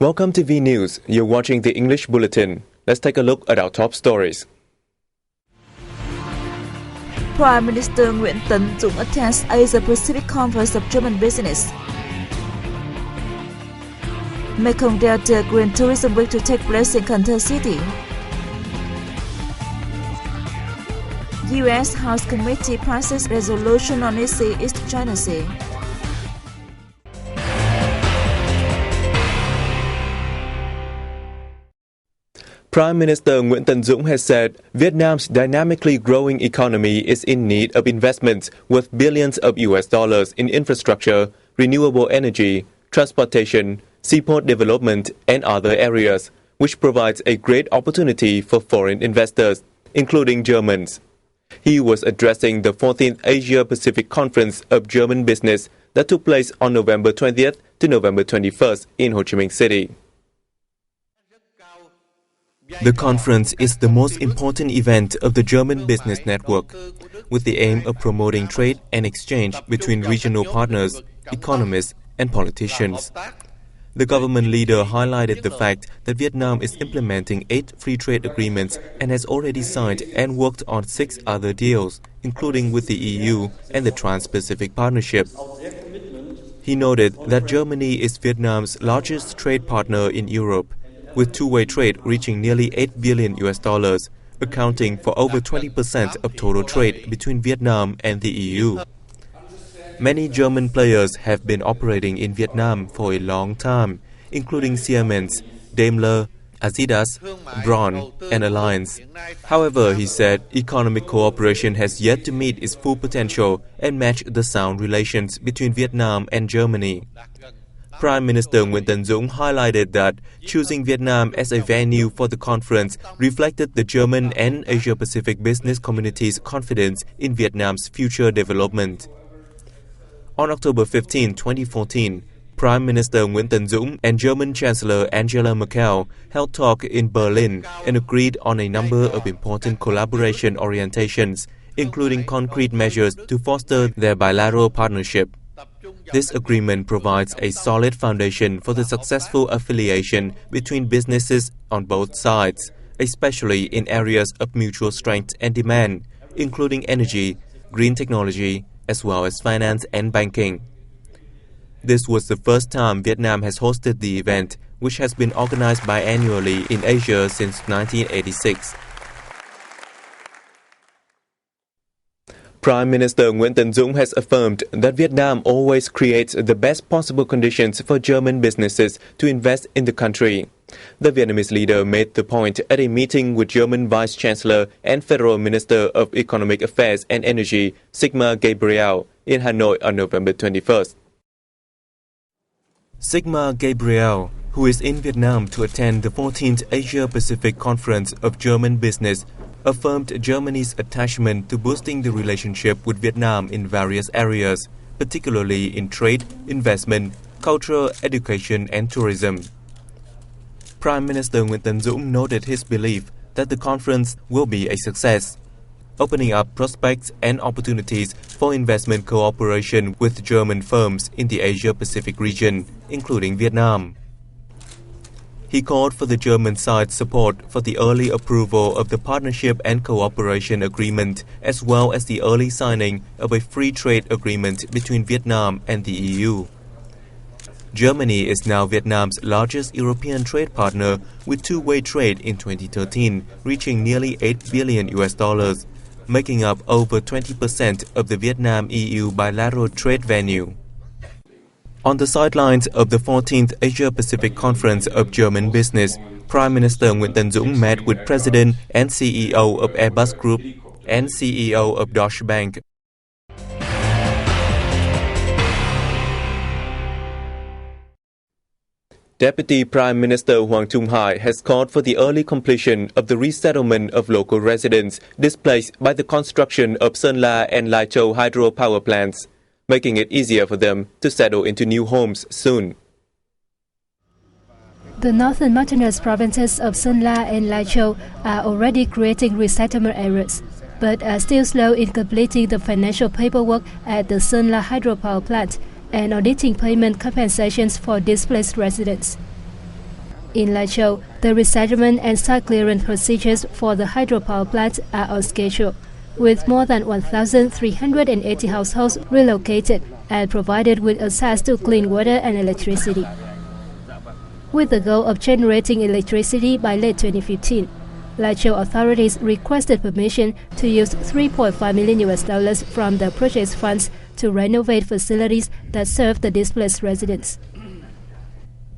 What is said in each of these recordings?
Welcome to V News. You're watching the English Bulletin. Let's take a look at our top stories. Prime Minister Nguyen Dung attends Asia Pacific Conference of German Business. Mekong Delta Green Tourism Week to take place in Can Tho City. U.S. House Committee passes resolution on East China Sea. Prime Minister Nguyen Dung has said Vietnam's dynamically growing economy is in need of investments worth billions of US dollars in infrastructure, renewable energy, transportation, seaport development, and other areas, which provides a great opportunity for foreign investors, including Germans. He was addressing the 14th Asia-Pacific Conference of German Business that took place on November 20th to November 21st in Ho Chi Minh City. The conference is the most important event of the German Business Network, with the aim of promoting trade and exchange between regional partners, economists, and politicians. The government leader highlighted the fact that Vietnam is implementing 8 free trade agreements and has already signed and worked on 6 other deals, including with the EU and the Trans-Pacific Partnership. He noted that Germany is Vietnam's largest trade partner in Europe, with two-way trade reaching nearly $8 billion, accounting for over 20% of total trade between Vietnam and the EU. Many German players have been operating in Vietnam for a long time, including Siemens, Daimler, Adidas, Braun, and Alliance. However, he said economic cooperation has yet to meet its full potential and match the sound relations between Vietnam and Germany. Prime Minister Nguyen Dung highlighted that choosing Vietnam as a venue for the conference reflected the German and Asia-Pacific business community's confidence in Vietnam's future development. On October 15, 2014, Prime Minister Nguyen Dung and German Chancellor Angela Merkel held talks in Berlin and agreed on a number of important collaboration orientations, including concrete measures to foster their bilateral partnership. This agreement provides a solid foundation for the successful affiliation between businesses on both sides, especially in areas of mutual strength and demand, including energy, green technology, as well as finance and banking. This was the first time Vietnam has hosted the event, which has been organized biannually in Asia since 1986. Prime Minister Nguyen Dung has affirmed that Vietnam always creates the best possible conditions for German businesses to invest in the country. The Vietnamese leader made the point at a meeting with German Vice Chancellor and Federal Minister of Economic Affairs and Energy, Sigmar Gabriel, in Hanoi on November 21st. Sigmar Gabriel, who is in Vietnam to attend the 14th Asia-Pacific Conference of German Business, affirmed Germany's attachment to boosting the relationship with Vietnam in various areas, particularly in trade, investment, culture, education, and tourism. Prime Minister Nguyen Dung noted his belief that the conference will be a success, opening up prospects and opportunities for investment cooperation with German firms in the Asia-Pacific region, including Vietnam. He called for the German side's support for the early approval of the Partnership and Cooperation Agreement, as well as the early signing of a free trade agreement between Vietnam and the EU. Germany is now Vietnam's largest European trade partner, with two-way trade in 2013 reaching nearly $8 billion, making up over 20% of the Vietnam-EU bilateral trade venue. On the sidelines of the 14th Asia-Pacific Conference of German Business, Prime Minister Nguyen Dung met with President and CEO of Airbus Group and CEO of Deutsche Bank. Deputy Prime Minister Hoàng Trung Hải has called for the early completion of the resettlement of local residents displaced by the construction of Sơn La and Lai Châu hydropower plants, making it easier for them to settle into new homes soon. The northern mountainous provinces of Sơn La and Lai Châu are already creating resettlement areas, but are still slow in completing the financial paperwork at the Sơn La hydropower plant and auditing payment compensations for displaced residents. In Lai Châu, the resettlement and site clearance procedures for the hydropower plant are on schedule, with more than 1,380 households relocated and provided with access to clean water and electricity. With the goal of generating electricity by late 2015, Lai Châu authorities requested permission to use $3.5 million from the project's funds to renovate facilities that serve the displaced residents.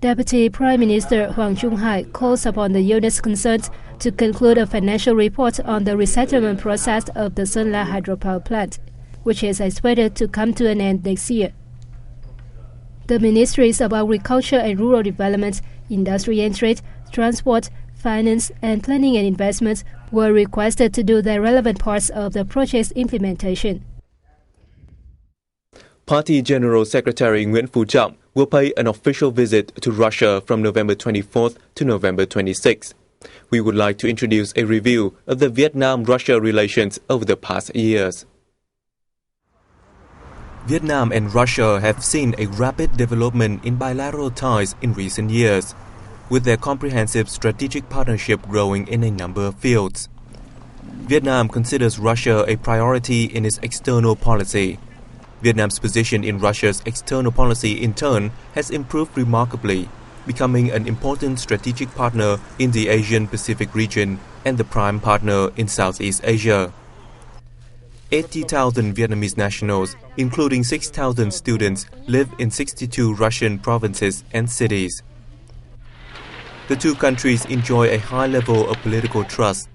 Deputy Prime Minister Hoàng Trung Hải calls upon the units concerned to conclude a financial report on the resettlement process of the Sơn La hydropower plant, which is expected to come to an end next year. The Ministries of Agriculture and Rural Development, Industry and Trade, Transport, Finance, and Planning and Investment were requested to do their relevant parts of the project's implementation. Party General Secretary Nguyen will pay an official visit to Russia from November 24th to November 26th. We would like to introduce a review of the Vietnam-Russia relations over the past years. Vietnam and Russia have seen a rapid development in bilateral ties in recent years, with their comprehensive strategic partnership growing in a number of fields. Vietnam considers Russia a priority in its external policy. Vietnam's position in Russia's external policy, in turn, has improved remarkably, becoming an important strategic partner in the Asian-Pacific region and the prime partner in Southeast Asia. 80,000 Vietnamese nationals, including 6,000 students, live in 62 Russian provinces and cities. The two countries enjoy a high level of political trust.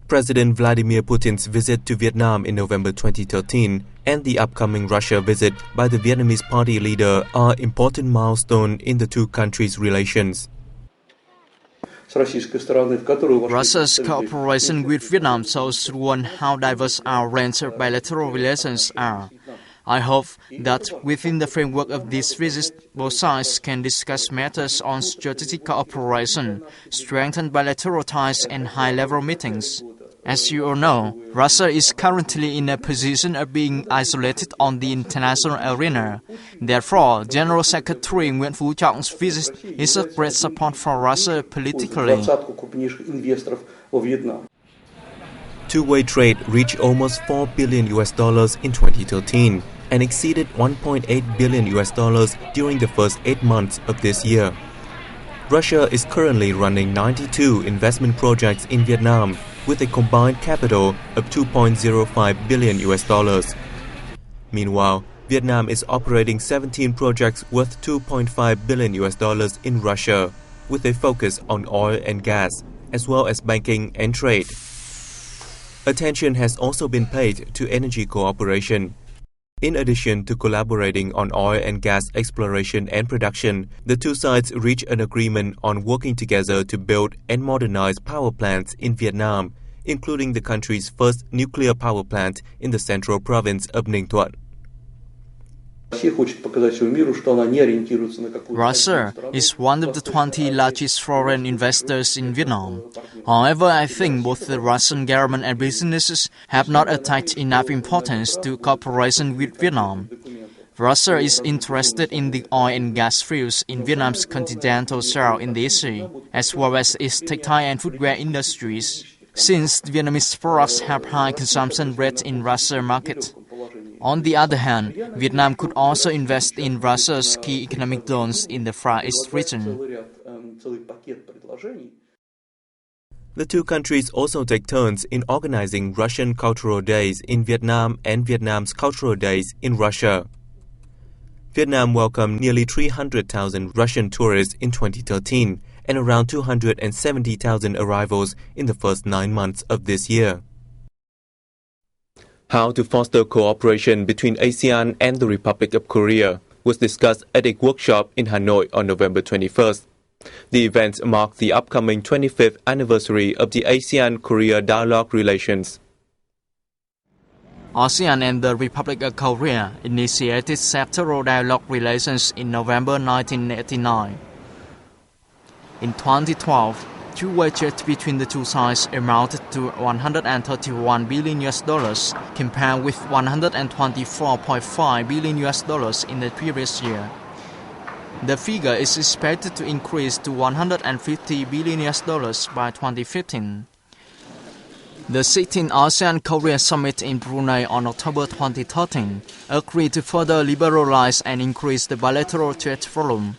President Vladimir Putin's visit to Vietnam in November 2013 and the upcoming Russia visit by the Vietnamese party leader are important milestones in the two countries' relations. Russia's cooperation with Vietnam shows one how diverse our range of bilateral relations are. I hope that within the framework of this visit, both sides can discuss matters on strategic cooperation, strengthen bilateral ties and high-level meetings. As you all know, Russia is currently in a position of being isolated on the international arena. Therefore, General Secretary Nguyen Phu Trọng visit is of great support for Russia politically. Two-way trade reached almost $4 billion in 2013 and exceeded $1.8 billion during the first 8 months of this year. Russia is currently running 92 investment projects in Vietnam with a combined capital of $2.05 billion. Meanwhile, Vietnam is operating 17 projects worth $2.5 billion in Russia, with a focus on oil and gas, as well as banking and trade. Attention has also been paid to energy cooperation. In addition to collaborating on oil and gas exploration and production, the two sides reached an agreement on working together to build and modernize power plants in Vietnam, including the country's first nuclear power plant in the central province of Ninh Thuận. Russia is one of the 20 largest foreign investors in Vietnam. However, I think both the Russian government and businesses have not attached enough importance to cooperation with Vietnam. Russia is interested in the oil and gas fields in Vietnam's continental shelf in the sea, as well as its textile and footwear industries, since Vietnamese products have high consumption rates in Russia's market. On the other hand, Vietnam could also invest in Russia's key economic zones in the Far East region. The two countries also take turns in organizing Russian Cultural Days in Vietnam and Vietnam's Cultural Days in Russia. Vietnam welcomed nearly 300,000 Russian tourists in 2013 and around 270,000 arrivals in the first 9 months of this year. How to foster cooperation between ASEAN and the Republic of Korea was discussed at a workshop in Hanoi on November 21st. The event marked the upcoming 25th anniversary of the ASEAN-Korea dialogue relations. ASEAN and the Republic of Korea initiated sectoral dialogue relations in November 1989. In 2012, two-way trade between the two sides amounted to $131 billion compared with $124.5 billion in the previous year. The figure is expected to increase to $150 billion by 2015. The 16th ASEAN-Korea Summit in Brunei on October 2013 agreed to further liberalize and increase the bilateral trade volume.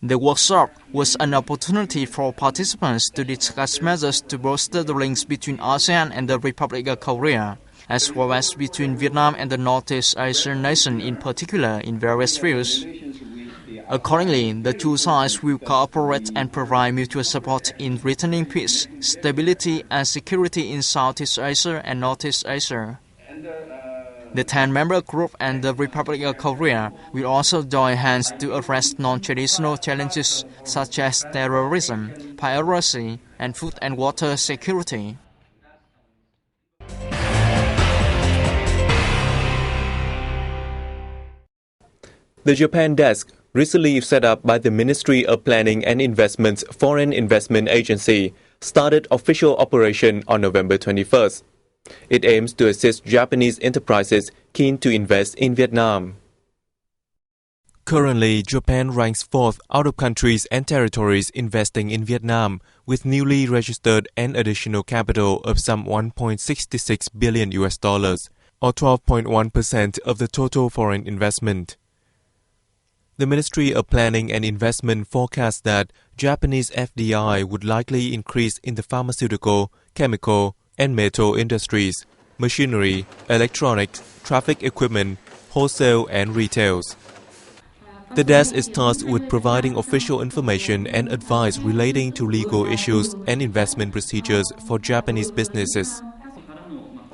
The workshop was an opportunity for participants to discuss measures to bolster the links between ASEAN and the Republic of Korea, as well as between Vietnam and the Northeast Asian nation in particular in various fields. Accordingly, the two sides will cooperate and provide mutual support in returning peace, stability and security in Southeast Asia and Northeast Asia. The 10-member group and the Republic of Korea will also join hands to address non-traditional challenges such as terrorism, piracy, and food and water security. The Japan desk, recently set up by the Ministry of Planning and Investment's Foreign Investment Agency, started official operation on November 21st. It aims to assist Japanese enterprises keen to invest in Vietnam. Currently, Japan ranks fourth out of countries and territories investing in Vietnam, with newly registered and additional capital of some $1.66 billion, or 12.1% of the total foreign investment. The Ministry of Planning and Investment forecasts that Japanese FDI would likely increase in the pharmaceutical, chemical, and metal industries, machinery, electronics, traffic equipment, wholesale and retails. The desk is tasked with providing official information and advice relating to legal issues and investment procedures for Japanese businesses.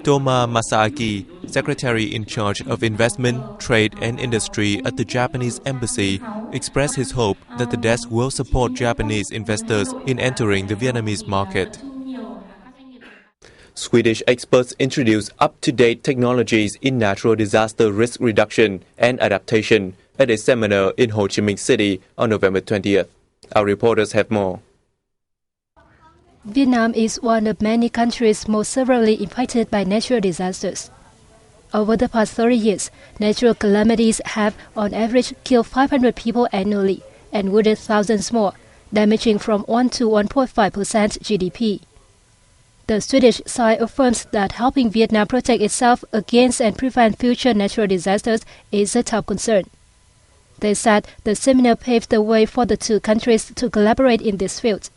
Toma Masaaki, Secretary in charge of Investment, Trade and Industry at the Japanese Embassy, expressed his hope that the desk will support Japanese investors in entering the Vietnamese market. Swedish experts introduce up-to-date technologies in natural disaster risk reduction and adaptation at a seminar in Ho Chi Minh City on November 20th. Our reporters have more. Vietnam is one of many countries most severely impacted by natural disasters. Over the past 30 years, natural calamities have, on average, killed 500 people annually and wounded thousands more, damaging from 1 to 1.5% GDP. The Swedish side affirms that helping Vietnam protect itself against and prevent future natural disasters is a top concern. They said the seminar paved the way for the two countries to collaborate in this field.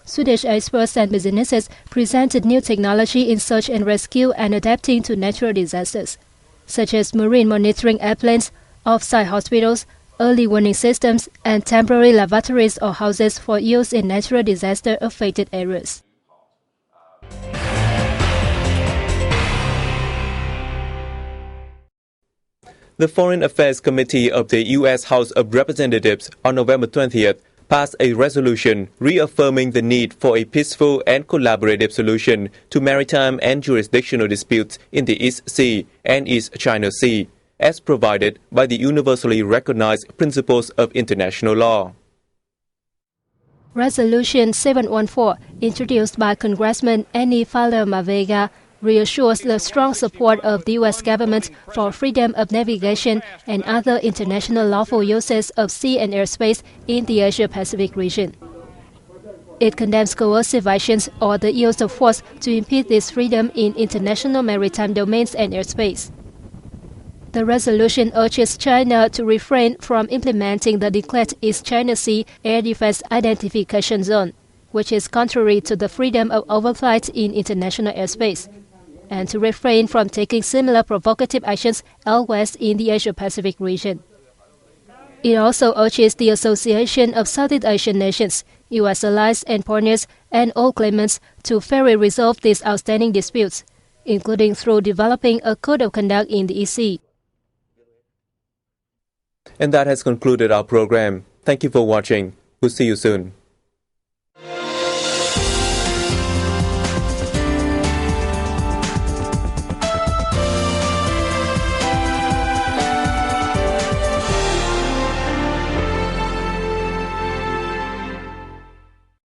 Swedish experts and businesses presented new technology in search and rescue and adapting to natural disasters, such as marine monitoring airplanes, off-site hospitals, early warning systems, and temporary lavatories or houses for use in natural disaster-affected areas. The Foreign Affairs Committee of the U.S. House of Representatives on November 20th passed a resolution reaffirming the need for a peaceful and collaborative solution to maritime and jurisdictional disputes in the East Sea and East China Sea, as provided by the universally recognized principles of international law. Resolution 714, introduced by Congressman Annie Fowler-Mavega, reassures the strong support of the U.S. government for freedom of navigation and other international lawful uses of sea and airspace in the Asia-Pacific region. It condemns coercive actions or the use of force to impede this freedom in international maritime domains and airspace. The resolution urges China to refrain from implementing the declared East China Sea Air Defense Identification Zone, which is contrary to the freedom of overflight in international airspace, and to refrain from taking similar provocative actions elsewhere in the Asia-Pacific region. It also urges the Association of Southeast Asian Nations, U.S. allies and partners, and all claimants to fairly resolve these outstanding disputes, including through developing a code of conduct in the EC. And that has concluded our program. Thank you for watching. We'll see you soon.